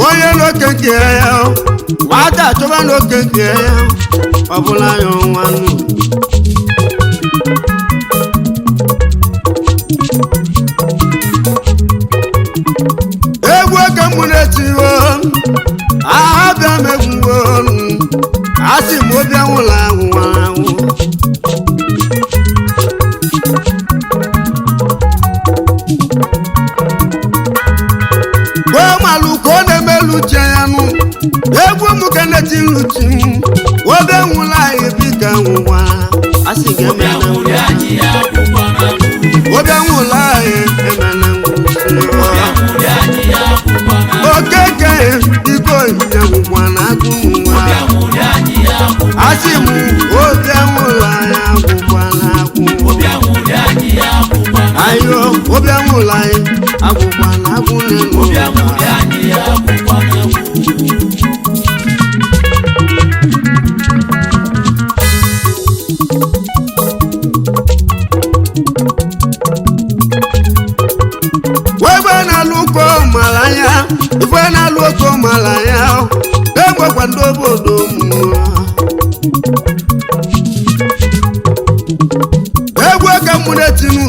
onye n'okeke ya nwata achọba n'okeke ya ọbụla ya ọnwa nụ egwu oke mụ na-etiwo aha bịa m egwuwo asị m obi anwụla anwụ egwu m ka na-eti nluchi obe nwụla anyị bika nwụwa asị gị emela obe nwụla anyị emela okeke iko ihe gwụkwa na agụ nwa asị m obe nwụla anyị agwụkwa na agwụ ayo obe nwụla anyị agwụkwa na agwụ n'elu ife na-alụ oke ọmala ya egwekwa ndị obodo egwu aka mụ na-etinu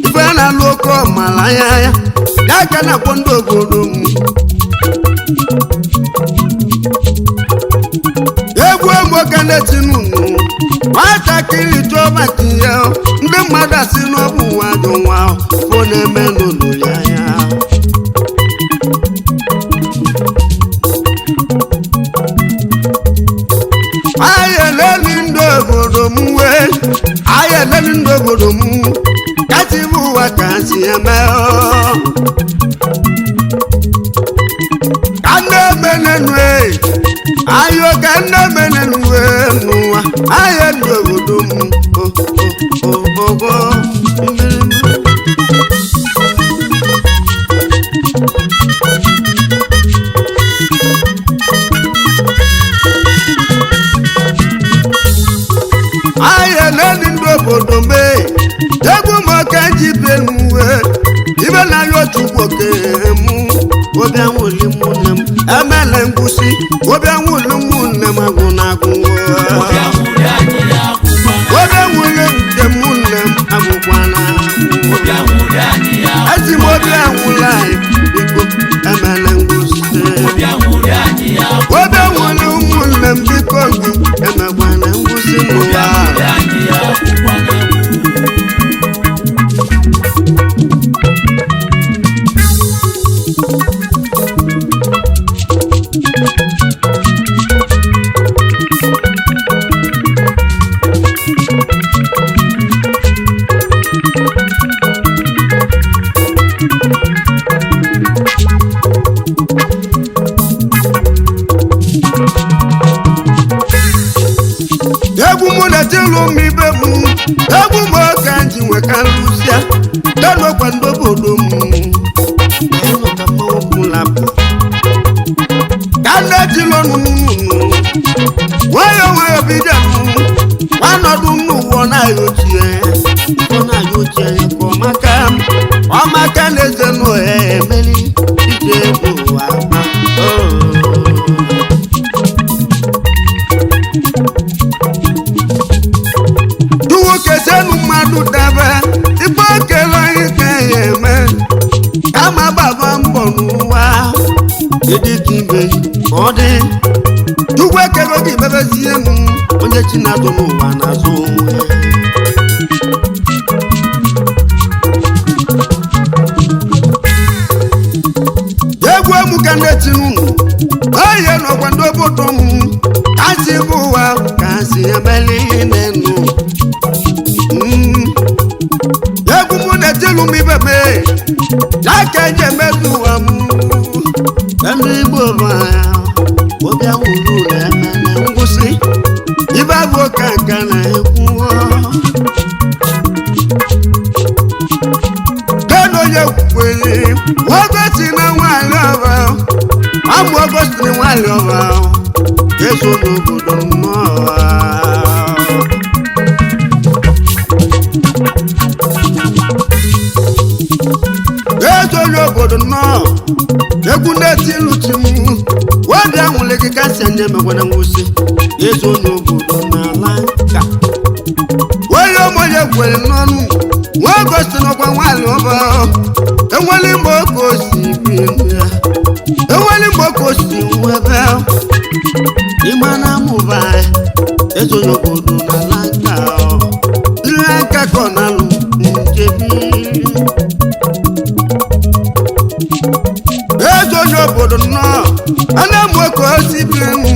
ife na-alụ oke ọmala ya ya ka na-akpọ ndị obodo egwu aka na-etinu nwatakịrị chọba tinye ndị mmadụ asị n'ọbụ nwa ajọ nwa fọ na-eme n'ụlọ ya ya ayeleli ndị obodo m wee ayeleli ndị obodo m kasị bụ ụwa ka si eme ka nne menenu ayo ka nne menenu n'ụwa aye ndị obodo m ogogo ayeleli ndị obodo m egwu m oke ji benuwe ibe na ya otu nwoke m obi anwụli mụnne m emele ngwụsị obi anwụli mụnne m agwụ na agwụ obi anwụli nke mụnne m agwụkwa na agwụ ezi m obi anwụli anyị biko emele ngwụsị obi anwụli ụmụnne m biko gị emekwa na ngwụsị n'ụwa egwu mụ na-etilu m ibe m egwu m oke ji nweka nrụsịa denokwa ndị obodo m ka na-ejila ọnụ nwayọ nwayọ bido nwanọdụ n'ụwa na-ayọ ochie ka ọmaka na-eze n'ohe emeli ije ụwa kesenu mmadụ debe igbe okele ike ya eme kama gbaba mbọ n'ụwa ịdịka ibe ọ dị chukwu ekele oge mebezie m onye chi na-azụ n'ụwa na-azụ egwu emu ka na-etinu oye n'ọgwa ndị obodo m kasị bụ ụwa kasị emeli n'enu egwu mụ na-etilu m ibe me n'aka eji emezu ụwa m ndị Igbo ya obi anwụrụ na-emene ngwụsị ibe abụ oke nka na-ekwu kena onye kwukwere nwogosi na nwanyị ọba amụ ogosi na nwanyị ọba eso n'obodo nnọọ ezo n'obodo nọ egwu na-eti luchi m wabịa nwụle gị kasị anya emegwana nwụsị ezo n'obodo n'ala nka onye ọmọye gwere n'ọnụ nwa gosi n'ọkwa nwaanyị ọba enweli mgbe oke osi bi ya enweli mgbe oke osi nwebe ịma na amụba ezo n'obodo n'ala nka ihe nka ka ọ na-alụ njebi ezo n'obodo nọ ana-amụ oke osi bi enu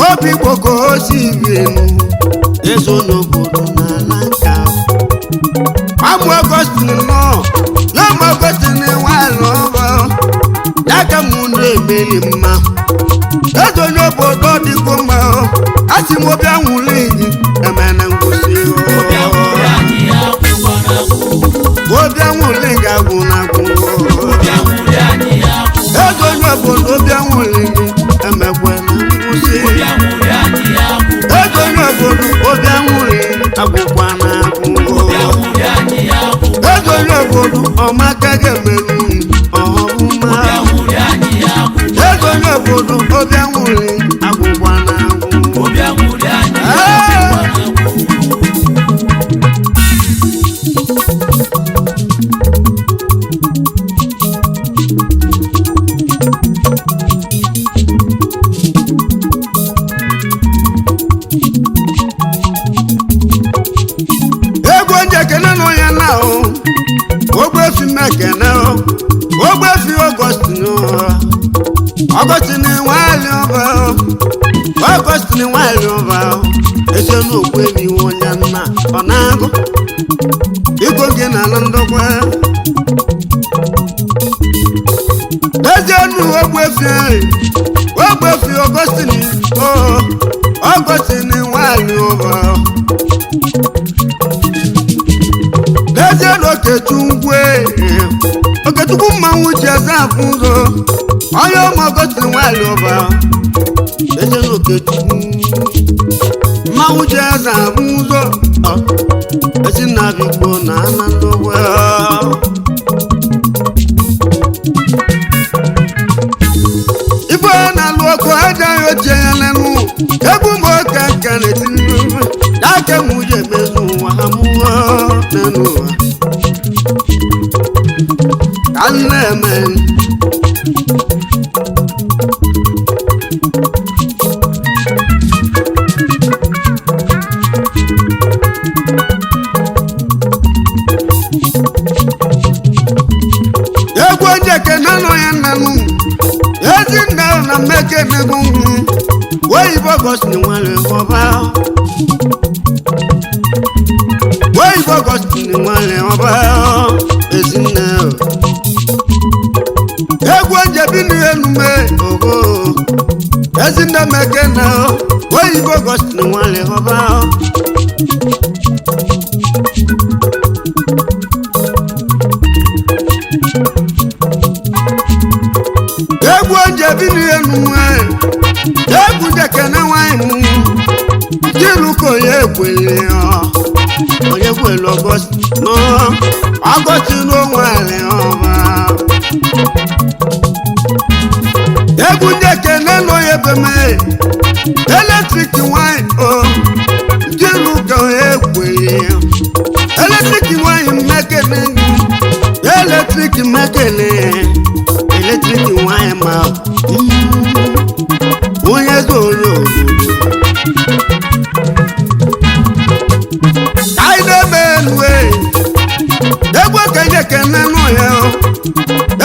obi igbo ka osi bi enu ezo n'obodo n'ala nka amụ Ọgọstin nọ ya ma Ọgọstin nwaanyị ọba ya ka mụ na-emeli mma ezo n'obodo dịgo mma asị m obi anwụli gị emena ngwụsị obi anwụli gị agwụ na agwụ ezo n'obodo obi anwụli gị emekwela ngwụsị ezo n'obodo obi anwụli agwụkwa na agwụ ezo n'obodo ọmaka ga-emerụ ọhụma ezo n'obodo obi anwụli agwụkwa na agwụ egwu onye ekene nọ ya na ogbefi mekene ogbefi Ọgọstin nwaanyị ọba Ọgọstin nwaanyị ọba ese n'okwu emi onye nna ọ na-agụ iko gị na ala ndokwa ezienu ogbefi Ọgọstin Ọgọstin nwaanyị ọba ezienu Okechukwu mmanwụ ji eze afụ ụzọ onye ụmụ Ọgọstin nwaanyị ọba ezienu Okechukwu mmanwụ ji eze afụ ụzọ esi na bigbo na ana ndokwa ife na-alụ ọkụ ajaghị ochie ya lenu egwu ma oke nka na-etiri n'aka nwunye emezu ụwa ha mụọ n'elu ụwa ka na-eme egwu onye ekene nọ ya nnanụ ezi nna na mmekene bụ oyibo Ọgọstin nwere ọba oyibo Ọgọstin nwere ọba ezinne egwu onye bi n'enume ogo ezinne mekene oyibo Ọgọstin nwere ọba egwu onye bi n'enume egwu jekene nwanyị jiruko ya ekwele onye kwele Ọgọstin nwere ọba egwu jekene nọ ya ebeme eletrik nwanyị jiruko ya ekwele eletrik nwanyị mmekene eletrik mmekele eletrik nwanyị ma onye zoro anyị na-eme enwe egwu okenye kene nụ ya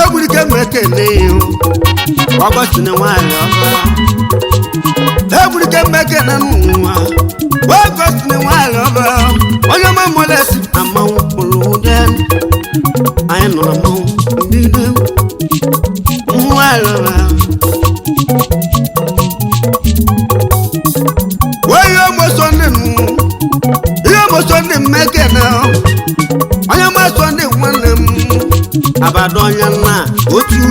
egwu ike mmekene ya Ọgọstin nwaanyị ọba egwu ike mmekene n'ụwa Ọgọstin nwaanyị ọba onye ma molesi amanwụ kpụrụ ụdị anyị nọ na mmanwụ mbido nwaanyị ọba onye moso ndị mmekene onye maso ndị nwanne m abada onye nna otu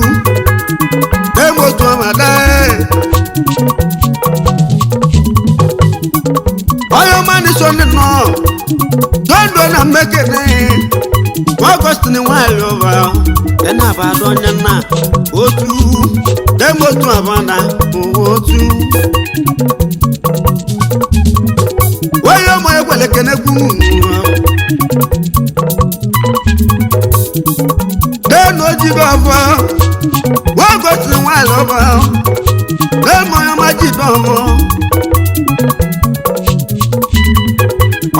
emotu amada onye ọma ndị so ndị nọ dondo na mmekene August ni nwanyị ọba ena abado onye na otu dem otu abana otu wayo mo ekwele kenegwu den ojido ọba August ni nwanyị ọba dem mo majido ọba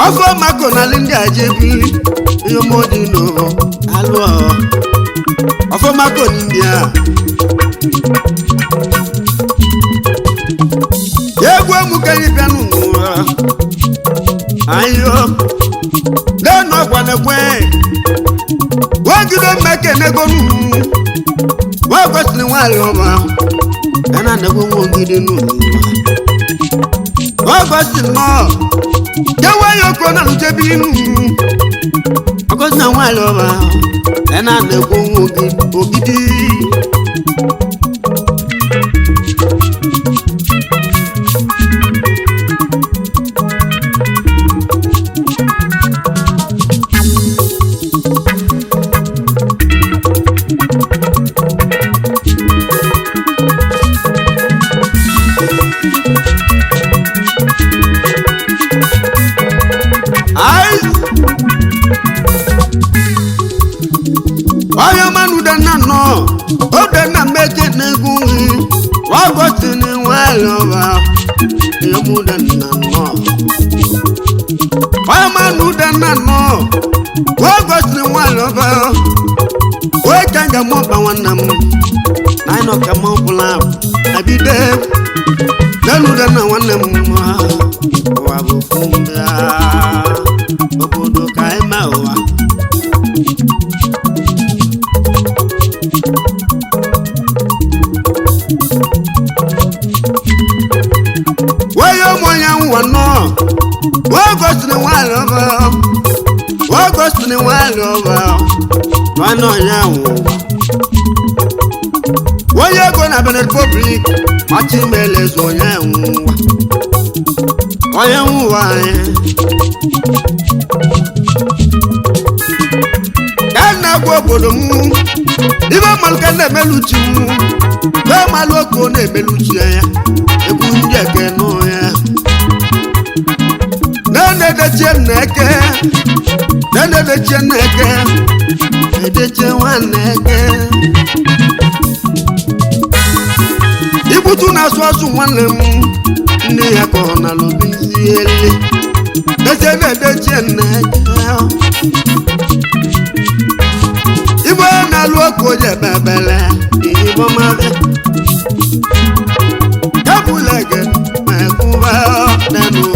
ọfọ mako na ndị ajebi iyo modi no alwo ọfọ mako ndị a yegwu mu kenyi pianu ayo leno gwanegwe wagido meke nego nu wagosini nwali ọba ana nego ngidi nu wagosini no yawa yoko na njebi nu wagosini nwali ọba ana nego ngidi Oyo manu dana no o dana meke negu wa gotini waloba yo mu dana no oyo manu dana no wa gotini waloba o kanga mo ba wanam na no kama bula abide danu dana wanam wa bo funda obodo kai mawa no August ni nwali ọba August ni nwali ọba wano yawo woye go na Benin Republic machi melezo yawo oye wa kana go bodo mu ibe malka na meluchi mu be maloko na meluchi ya ebu nje ke no ya nene de cheneke de chenwaneke ibutu na swasu nwannem ndi yako na lobiziele de cheneke ibo na loko je bebele ibo mave kabulege mekuba danu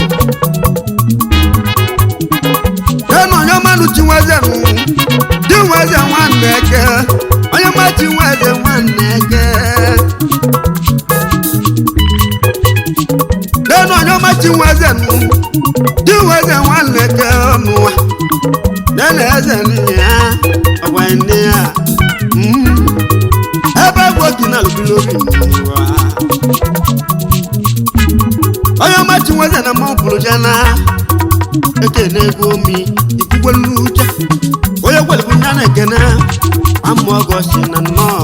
Tiwaze nwaneke onye ma tiwaze nwaneke Deno onye ma tiwaze nwaneke nuwa Nene eze niya ọgwa ndị ya ebe gwoki na lubilobi nuwa onye ma tiwaze na mọmpụrụ jana eke na-ego mi ikwukwelu uche oye kwelu kunyana ekene amụ ọgọsi na nnọọ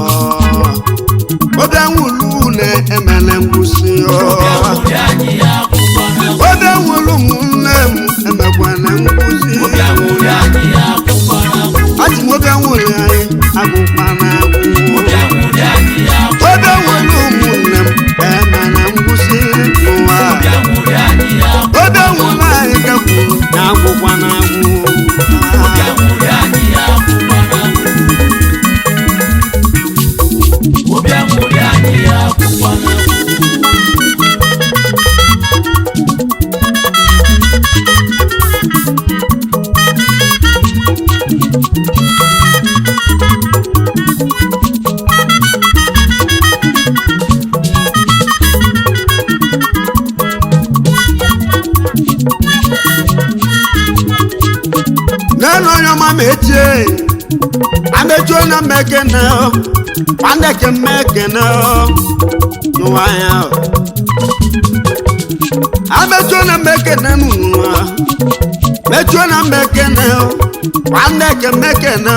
obi anwụlu na emele ngwụsị obi anwụlu nne m emekwana ngwụsị achị m obi anwụlu anyị agụkwa na agwụ obi anwụlu ụmụnne m emele ngwụsị n'ụwa obi anwụlu anyị gakwuru na agwụkwa na agwụ meche amejo na mekene pande ke mekene no aya amejo na mekene no mechuo na mmekene nwanne ke mmekene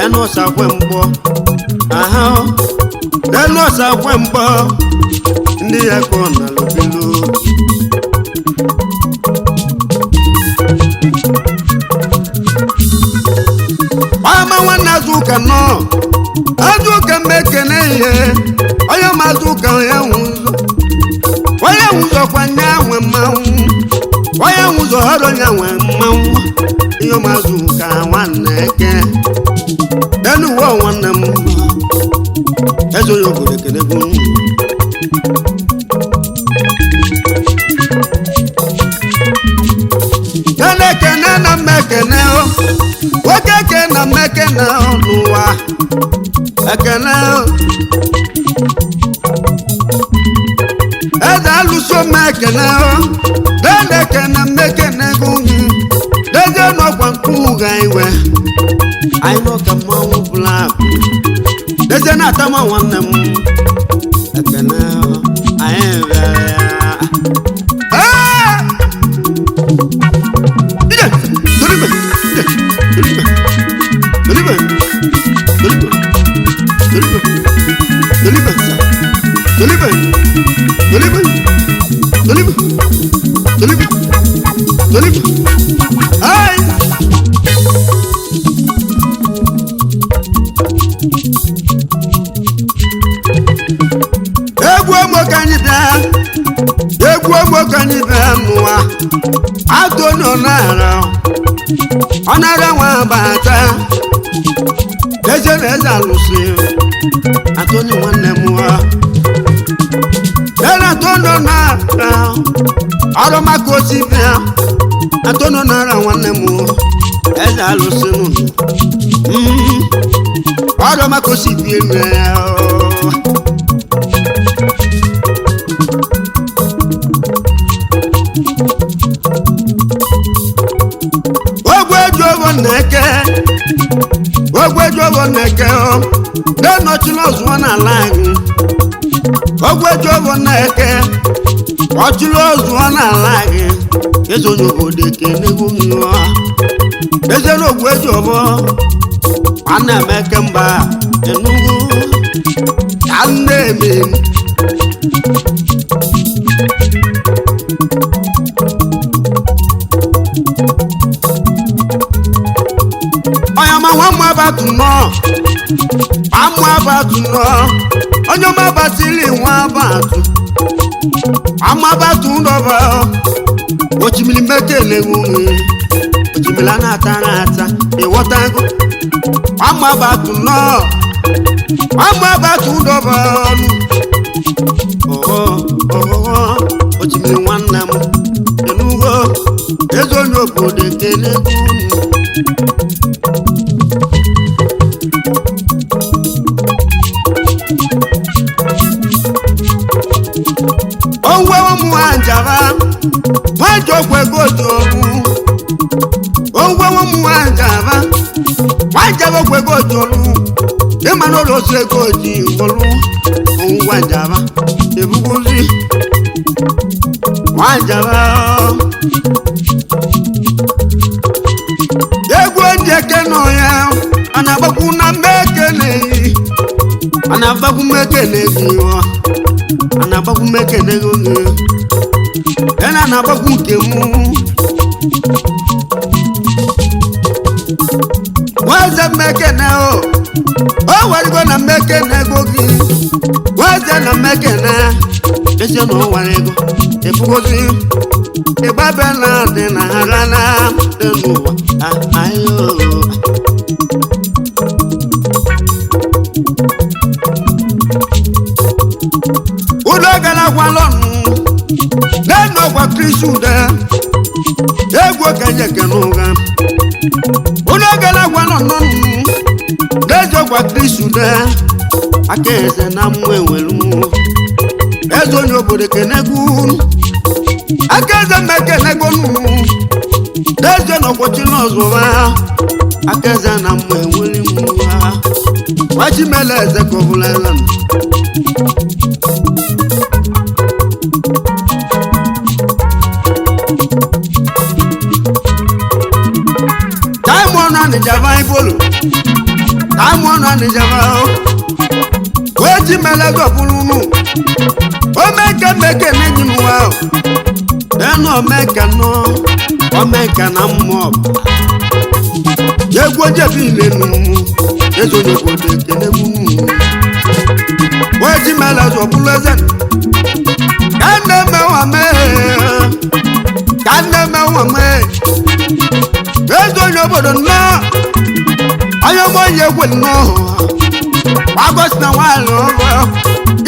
enu ọsakwe mgbọ aha enu ọsakwe mgbọ ndị ya kọ na lobilo ama nwanne Azuka nọ Azuka mmekene ihe onye ma Azuka ya nwụzọ onye nwụzọ kwa nya nwe mmanwụ onye nwụzọ họrọ nya nwe mmanwụ ihe ma Azuka nwanne eke enu wo nwanne m ezo yo obodo kene bụ kene na mmekene oke ke na mmekene n'ụwa ekene eze alụso mmekene dede kene mmekene gụnyi dede n'ọkwa nkụga iwe anyị n'ọka mmanwụ blak dede na-atama nwanne m ekene anyị bịara ya egwu ogbokanyi bịa n'ụwa atụnụ n'ara ọ nara nwa bata eze na eze alụsị atụnụ nwanne m nwa ere atụnụ n'ara ọrụ maka osi bịa atụnụ n'ara nwanne m eze alụsị ọrụ maka osi bịa ya ogwejobo neke n'enochila ozuwa n'ala anyị ogwejobo neke ọchịla ozuwa n'ala anyị ezonye obodo ekenegwu mmụọ eze na ogwejobo nwanne emeke mba Enugu ka nne eme abatu no amu abatu no onyo mabasili nwa abatu amu abatu ndoba ochimili mekele nwe ochimila na ata ewotago amu abatu no amu abatu ndoba ochimili nwanna m Enugu ezonyo obodo ekele wajaba kwego jolu emano lo sego ji wolu wajaba ebuguzi wajaba yegwo ndeke no ya anabaku na mekene anabaku mekene giwa anabaku mekene go ena anabaku kemu waze mekene o warigo na mekene gogi waze na mekene ese no warigo ebugozi ebabela de na harana denuwa ayo udogala kwalonu neno kwa krisuda egwo kanye kenuga unogala kwalonu nejo kwa krisuda akeze na mwewelu ezo nyobode kenegu akeze mekenegu nejo no kwachinozowa akeze na mwewelu wachimeleze kovulela Java ibolo amụọ na Java o ji mele gọbụrụ omeka meke n'enyi m wa enu omeka no omeka na mmụọ egwu jebi ile nu ezo nyobodo ekele mu o ji mele gọbụrụ ezen kanne mewa me ezo nyobodo na ayomo yegwe no agos na walo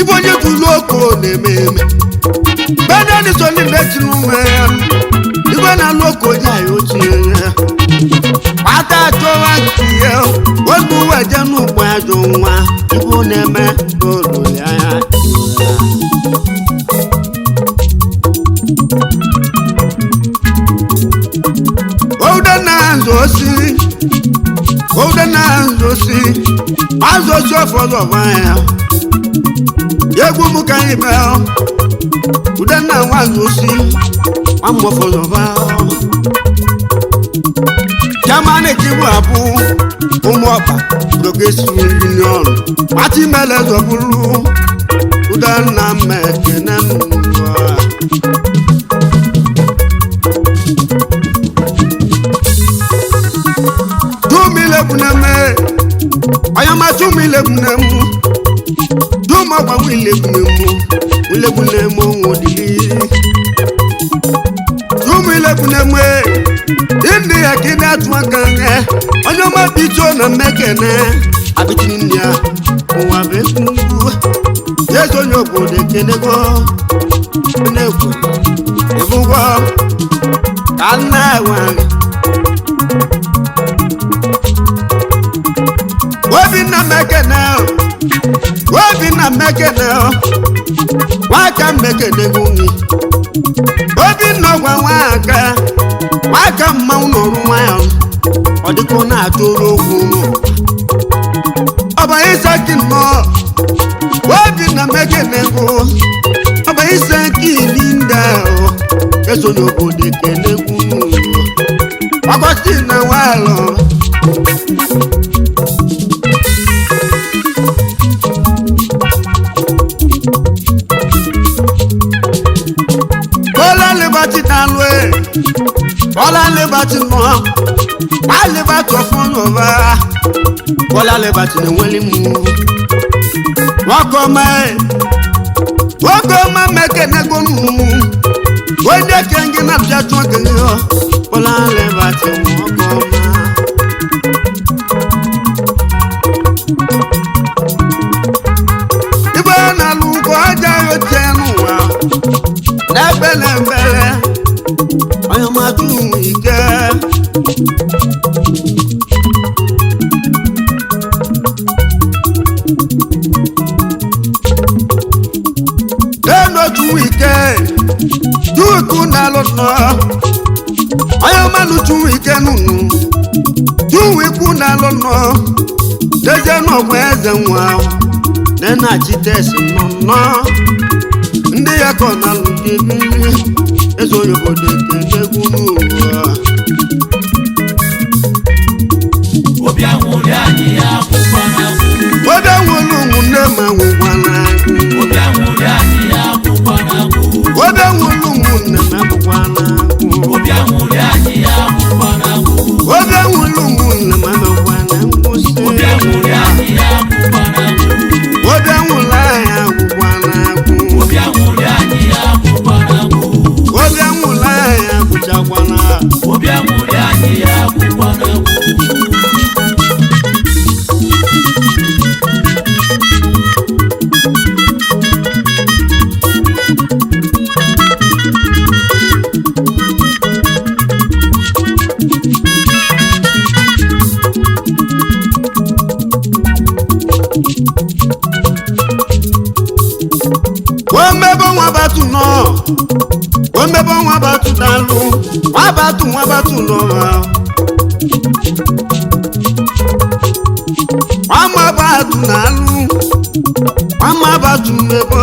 ibo nye tu loko ne meme bana ni so ni letinu me ibo na loko ja yo ti ata to wa ti e o bu wa janu po ajo nwa ibo ne me to lo ya Odana zosi azosi ofozo vaya yegwu mu kan ibe odana wa zosi amo fozo vaya jamane kibu abu umoba progressive union ati mele zo buru odana mekenen ayama tumile bunemu duma kwa wile bunemu ngodi tumile bunemu indi akina twakanga ayama bicho na mekene abitinia wa bekungu yeso nyobo de kenego neku ebugo kana wa Wabina mekene waka mekene guni Wabina waka mauno ruwayo Odiko na toro gunu Oba isaki no Wabina mekene gu Oba isaki linda Keso nyobo de kene gunu Wakosti na walo Bola le bati mo ale bato fun over Bola le bati ne weli mu wako meke ne gonu wonde kengi na bia tun kengi Bola le bati wako ibana lu ko aja yo tenu wa na bele ayama tu ike eno tu ike tu kuna lotno ayama lu tu ike nunu tu kuna lotno deje no mweze nwa nena chitesi no ndi yako na lukibi Eso yo bode kene gunu Obia nwuri ani ya kupana Obia nwulu munne ma kupana Obia nwuri ani ya kupana Obia nwulu munne ma kupana Obia nwuri ani ya kupana Obia nwulu munne ma kupana Obia nwuri ani ya kupana Obia nwula ya kupana Obia nwuri ani ya kupana Obia nwula ya kuchakwana Obia nwuri ani ya kupana Omebo wa batu dalu wa batu lo wa batu nalu wa batu mebo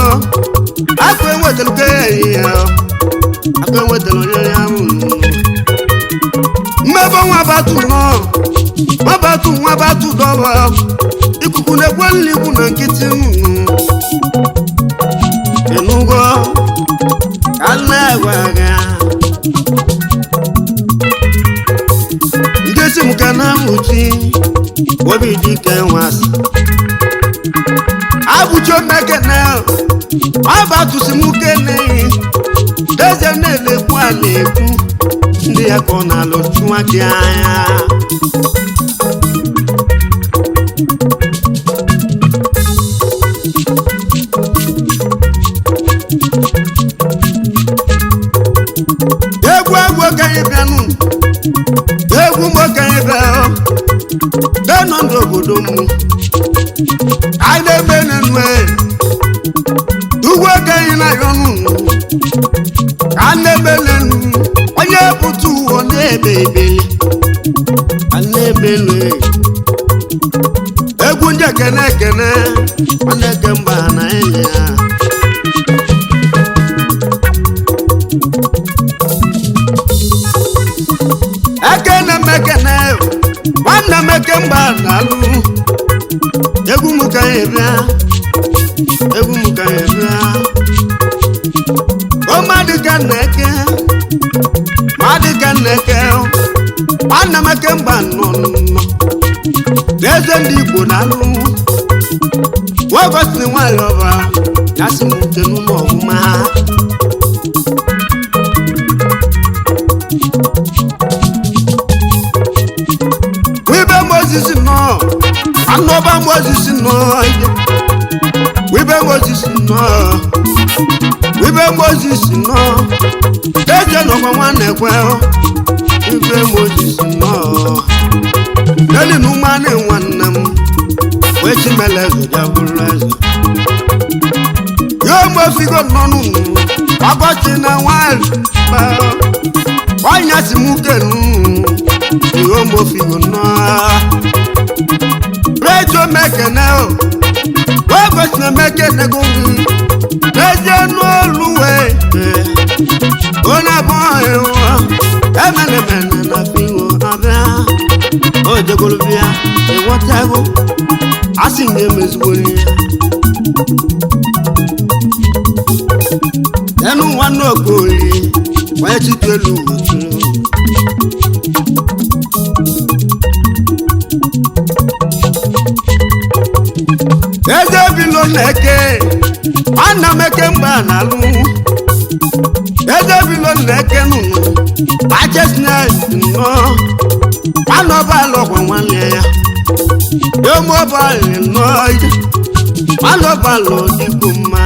akwe wetel ke ya akwe wetel ya mu mebo wa batu no nwabatu dọba ikuku na-egwe nligwu na nkịtị enugo ka na-egwe agha ngesi m ka na-amụchi obi dike nwasị abụcho mekene abatusi m kene eze na-elekwu ala ekwu ndị ya ka ọ na-alụ chụwa gị anya egwu ka anyị bịanụ egwu ka anyị bịa denọ ndị obodo m anyị na-eme n'enwe ugwu ka anyị na-ayọnụ ka na-eme n'enu onye pụta ụwa na-ebe ebele ka na-ebele egwu ndị ekene nwanne ke mba na enyi ya ekene nwanne m eke mba na-alụ egwu m ka ya bịa o madịka nneke nwanne m eke mba nọ eze ndị Igbo na-alụ nwogosi nwanyị ọba ya si m nke n'ụlọ ọfụma anọba Moses nọ eze nọkwa nwanne kwe wibe Moses nọ eli na ụmụanị nwanne m wee chimele eze ya bụrụ eze yo mofigo nọnụ ọgọchi na nwanyị ọnya si m kenu yo mofigo nọ rejo mekene ogosi na mekene gongi rejo n'oluwe onye abụọ emene na fingo abịa ojegolubia ịghọtago asị na-emezigboli enu nwanne okoli wee chitu elu eze bilo na-eke nwanna m eke mgbe a na-alụ eze bilo na-eke nụnụ achesnes nnọ nwanne ọbalụ ọgwa nwanne ya yomobalị nnọ nwanne ọbalụ dịkwu mma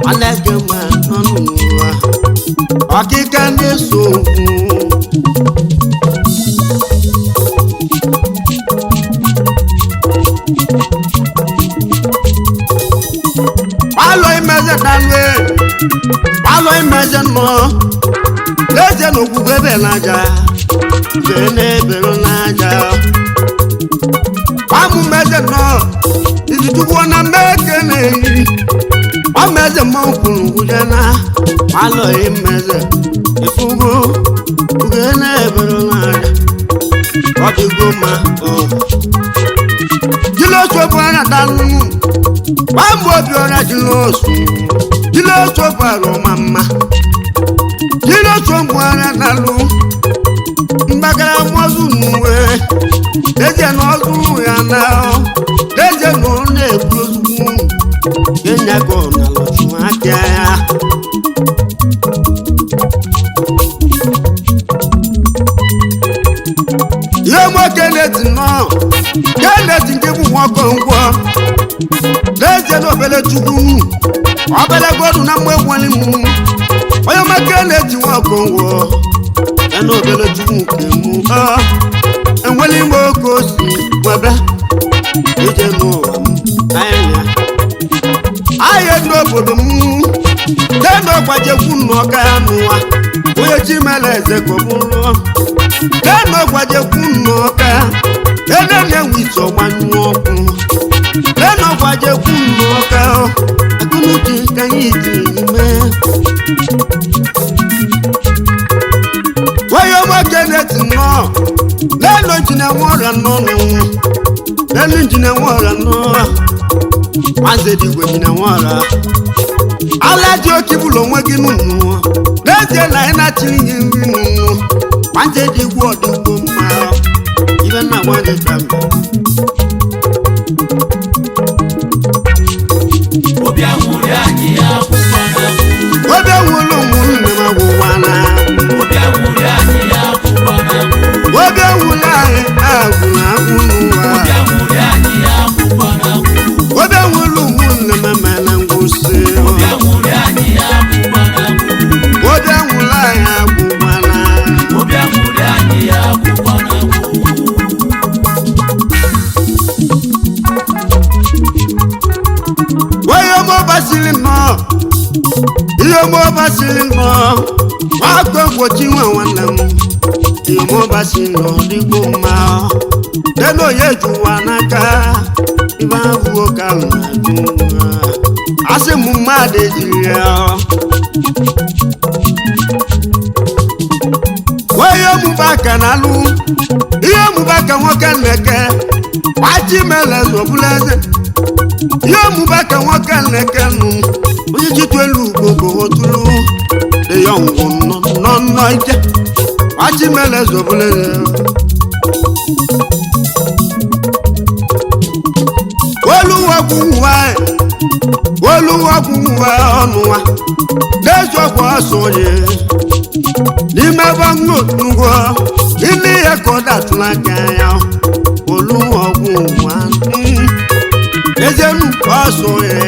nwanne eke mgbe nọ n'ụwa ọkịka na-eso okwu alọ imeze nọ eze na okwukwe ebe n'aja na-ebere n'aja amụmeze nọ izitukwu na mmeke na-eyi ọmeze mmanwụ kwuru ngwuje na alọ imeze ifugo uge na-ebere n'aja ọ dịgo ma jilotu bụ anya dalụ gbamgbe obi ọrịa jilotu jilotu bara ọma mma jilotu mgbara nalụ mgbagara mọzụ n'uwe deje na ọzụ ya na deje na ọ na-ebu ozugbo kenya ka ọ nalụchu aka ya ihe nwoke na-eti nọ keneti nke bụ nwoke ngwọ deje na obele chukwu obele godu na mgbe gwali m onye maka na-eti nwoke ngwọ ya na obele chukwu nke mụ enweli ime oke osi nwebe ije n'ụwa m ahịa n'obodo m dena ọgbajekwu nnọka ya n'ụwa onye chimele eze ka ọ bụrụ dena ọgbajekwu nnọka ene na-enwe isi ọgbanyụ ọkụ dena ọgbajekwu nnọka akụnuche ka anyị ji mee onye nwoke na-eti nnọọ n'elu nji injinia nwọrịa n'ọnụ n'elu injinia nwọrịa n'ọnụ nwanze dị igwe injinia nwọrịa ala ji oke bụlụ onwe gị n'ụnụ n'ezie na ị na-achịrị ihe nri n'ụnụ nwanze dị igwe ọdịgbo mma ibe nna nwanze ka mbe obi anwụrụ anyị ya kwụkwana obi anwụrụ ụmụnne m agwụwana obi anwụrụ anyị ya kwụkwana obi anwụrụ anyị agwụrụ agwụ n'ụwa obi anwụrụ anyị ya kwụkwana obi anwụrụ ụmụnne m emela ngwụsị obi anwụrụ anyị ya kwụkwana obi anwụrụ anyị agwụwana obi anwụrụ anyị ya kwụkwana onye ọmụ basịrị nnọọ ihe ọmụ basịrị nnọọ nwakọ gbochi nwa nwanne m ihe ọmụ basịrị nnọọ dịgbo mma dena onye jụwa n'aka ibe abụọ ka m na-ajụ asị m mmadụ ejiri ya onye ọmụba aka na-alụ ihe ọmụba aka nwoke na-eke gbachi mele zọbụla eze ihe ọmụba ka nwoke na-eke nụ onye chitu elu ugbo otulu dị ya ngwụ nọ ike gbachi mele zọbụla eze oluwagwụwa ọnụwa n'eziokwu ọsọ onye n'ime banụgwo ile ya ka ọ datụla aka ya oluwagwụwa ezenu ọsọ ya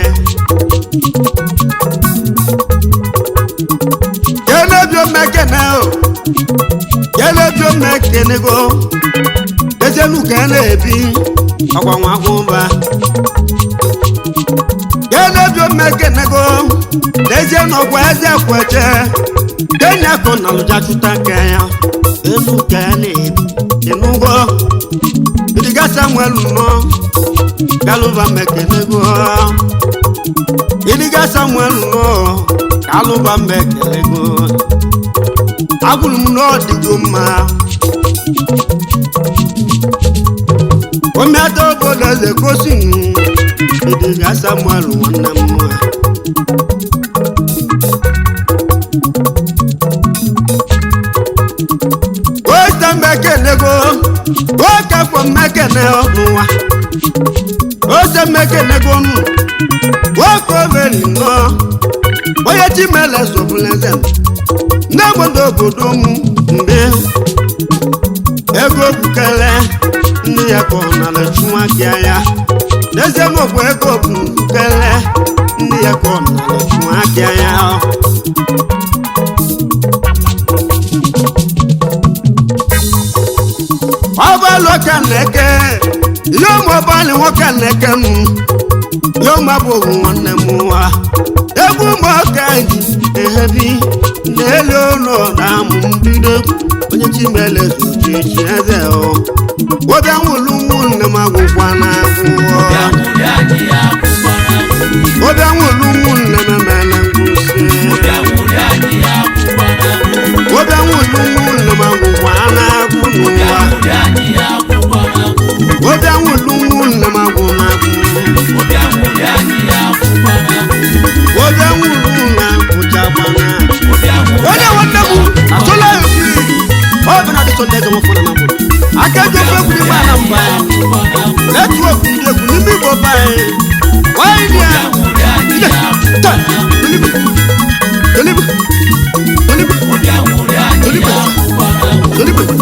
kelebio mekenego ezenu ka na-ebi ọgwa nwagwụba kelebio mekenego ezenu ọgwa eze kweche kenya ko na lụjachụta ka ya enu ka na-ebi ịnụgo idiga samuel nọ galuba mekenego idiga samuel nọ galuba mekenego agụrụ m n'ọdịgo mma omeata obodo eze gosi m idiga samuel nwanne m nwa ose mekenego nwoke afọ mmekene n'ụwa ose mekenego nụ nwoke overi nnọọ onye chimele sobuleze ndị obodo m mgbe ego bukele ndị ya ka ọ nara chụnwa gị ya n'ezie n'okwu ego bukele ndị ya ka ọ nara chụnwa gị ya ọbalụ ka na-eke ihe ụmụọbalị nwoke na-eke m ihe ụmụabụghị nwanne m nwa egwu ụmụọka ji ehebi n'elu ụlọ na amụ mbido onye chimele zuchichi eze obi anwụlụ ụmụnne m agwụkwa na agwụọ obi anwụlụ ụmụnne m emela ngwụsị obi anwụlụ ụmụnne m agwụkwa na agwụ n'ụwa obi anwụlụ ụmụnne m agwụ na agwụ obi anwụlụ na ụjagbana onye nwanne m atụla ya okiri ọ bụ na dịtọ ndị ego mfọ na mabụ aka ji ofe egwu n'ime ala mba netwọk ndị egwu n'ime igbo be anyị nwanyị ya Tolibe